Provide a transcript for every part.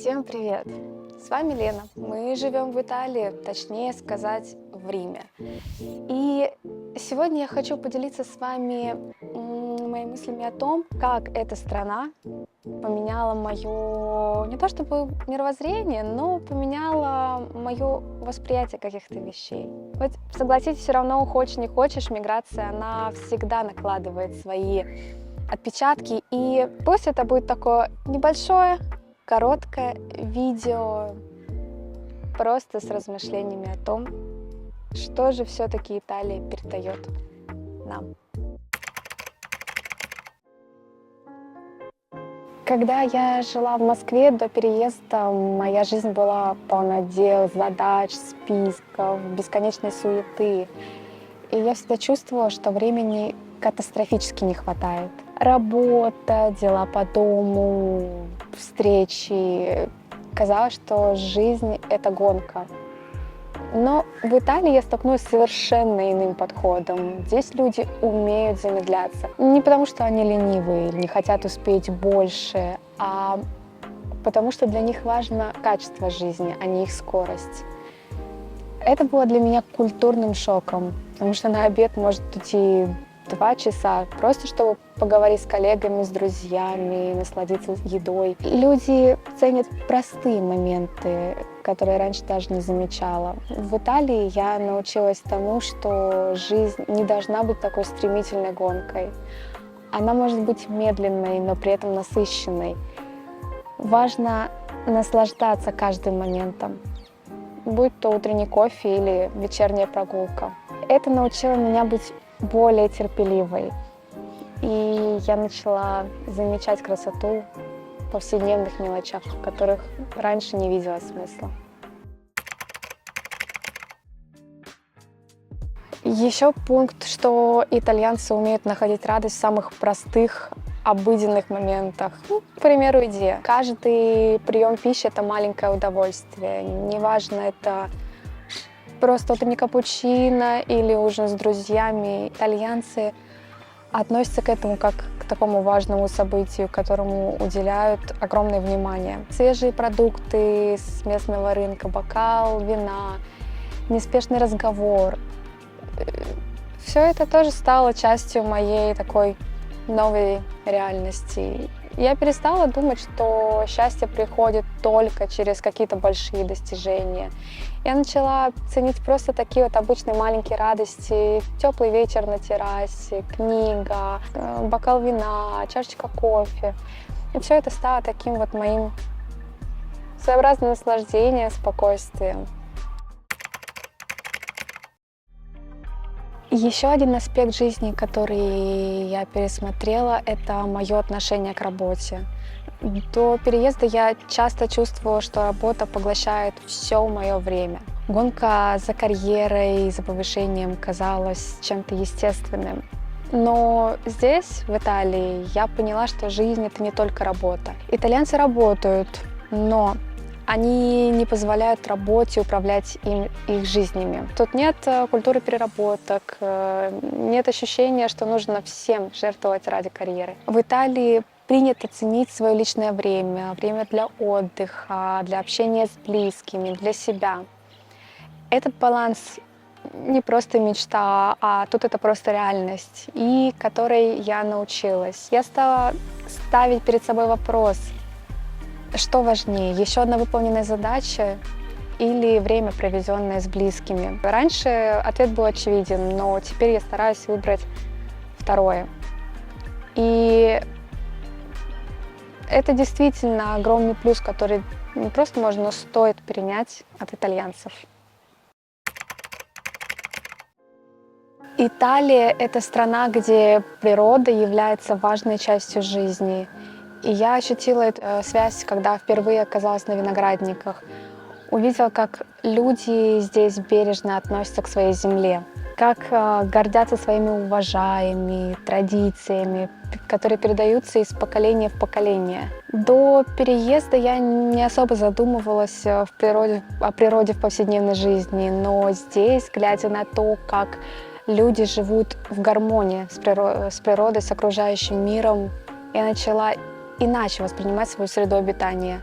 Всем привет! С вами Лена. Мы живем в Италии, точнее сказать, в Риме. И сегодня я хочу поделиться с вами моими мыслями о том, как эта страна поменяла мое, не то чтобы мировоззрение, но поменяла мое восприятие каких-то вещей. Вот согласитесь, все равно хочешь не хочешь, миграция, она всегда накладывает свои отпечатки. И пусть это будет такое небольшое, короткое видео, просто с размышлениями о том, что же все-таки Италия передает нам. Когда я жила в Москве до переезда, моя жизнь была полна дел, задач, списков, бесконечной суеты. И я всегда чувствовала, что времени катастрофически не хватает. Работа, дела по дому, встречи. Казалось, что жизнь — это гонка. Но в Италии я столкнулась с совершенно иным подходом. Здесь люди умеют замедляться. Не потому, что они ленивые или не хотят успеть больше, а потому что для них важно качество жизни, а не их скорость. Это было для меня культурным шоком, потому что на обед может уйти 2 часа, просто чтобы поговорить с коллегами, с друзьями, насладиться едой. Люди ценят простые моменты, которые раньше даже не замечала. В Италии я научилась тому, что жизнь не должна быть такой стремительной гонкой. Она может быть медленной, но при этом насыщенной. Важно наслаждаться каждым моментом, будь то утренний кофе или вечерняя прогулка. Это научило меня быть более терпеливой. И я начала замечать красоту в повседневных мелочах, в которых раньше не видела смысла. Еще пункт, что итальянцы умеют находить радость в самых простых, обыденных моментах. К примеру, еде. Каждый прием пищи — это маленькое удовольствие. Неважно, это просто утренний капучино или ужин с друзьями. Итальянцы относятся к этому как к такому важному событию, которому уделяют огромное внимание. Свежие продукты с местного рынка, бокал вина, неспешный разговор. Все это тоже стало частью моей такой новой реальности. Я перестала думать, что счастье приходит только через какие-то большие достижения. Я начала ценить просто такие вот обычные маленькие радости: теплый вечер на террасе, книга, бокал вина, чашечка кофе. И все это стало таким вот моим своеобразным наслаждением, спокойствием. Еще один аспект жизни, который я пересмотрела, это мое отношение к работе. До переезда я часто чувствовала, что работа поглощает все мое время. Гонка за карьерой, за повышением казалась чем-то естественным. Но здесь, в Италии, я поняла, что жизнь — это не только работа. Итальянцы работают, но они не позволяют работе управлять их жизнями. Тут нет культуры переработок, нет ощущения, что нужно всем жертвовать ради карьеры. В Италии принято ценить свое личное время, время для отдыха, для общения с близкими, для себя. Этот баланс не просто мечта, а тут это просто реальность, и которой я научилась. Я стала ставить перед собой вопрос: что важнее, еще одна выполненная задача или время, проведенное с близкими? Раньше ответ был очевиден, но теперь я стараюсь выбрать второе. И это действительно огромный плюс, который не просто можно, но стоит перенять от итальянцев. Италия — это страна, где природа является важной частью жизни. И я ощутила эту связь, когда впервые оказалась на виноградниках. Увидела, как люди здесь бережно относятся к своей земле, как гордятся своими уважаемыми традициями, которые передаются из поколения в поколение. До переезда я не особо задумывалась о природе в повседневной жизни, но здесь, глядя на то, как люди живут в гармонии с природой, с окружающим миром, я начала иначе воспринимать свою среду обитания.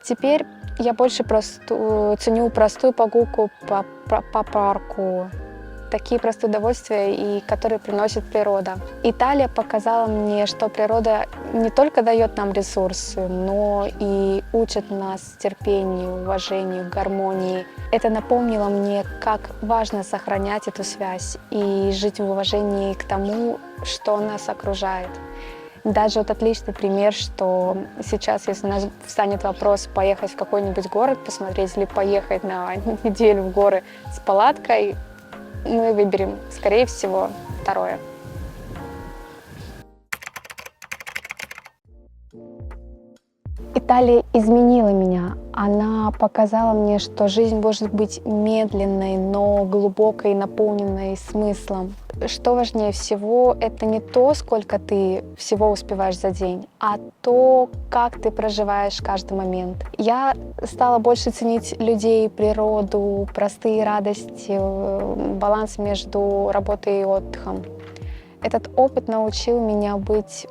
Теперь я больше ценю простую прогулку по парку, такие простые удовольствия, и которые приносит природа. Италия показала мне, что природа не только дает нам ресурсы, но и учит нас терпению, уважению, гармонии. Это напомнило мне, как важно сохранять эту связь и жить в уважении к тому, что нас окружает. Даже вот отличный пример, что сейчас, если у нас встанет вопрос поехать в какой-нибудь город посмотреть или поехать на неделю в горы с палаткой, мы выберем, скорее всего, второе. Италия изменила меня. Она показала мне, что жизнь может быть медленной, но глубокой и наполненной смыслом. Что важнее всего, это не то, сколько ты всего успеваешь за день, а то, как ты проживаешь каждый момент. Я стала больше ценить людей, природу, простые радости, баланс между работой и отдыхом. Этот опыт научил меня быть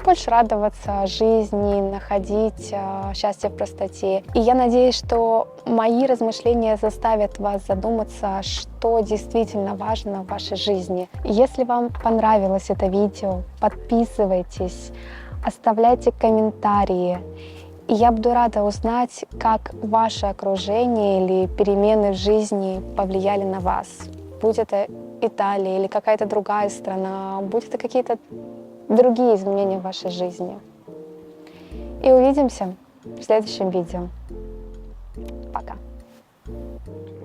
больше радоваться жизни, находить счастье в простоте. И я надеюсь, что мои размышления заставят вас задуматься, что действительно важно в вашей жизни. Если вам понравилось это видео, подписывайтесь, оставляйте комментарии. И я буду рада узнать, как ваше окружение или перемены в жизни повлияли на вас. Будь это Италия или какая-то другая страна, будь это какие-то другие изменения в вашей жизни. И увидимся в следующем видео.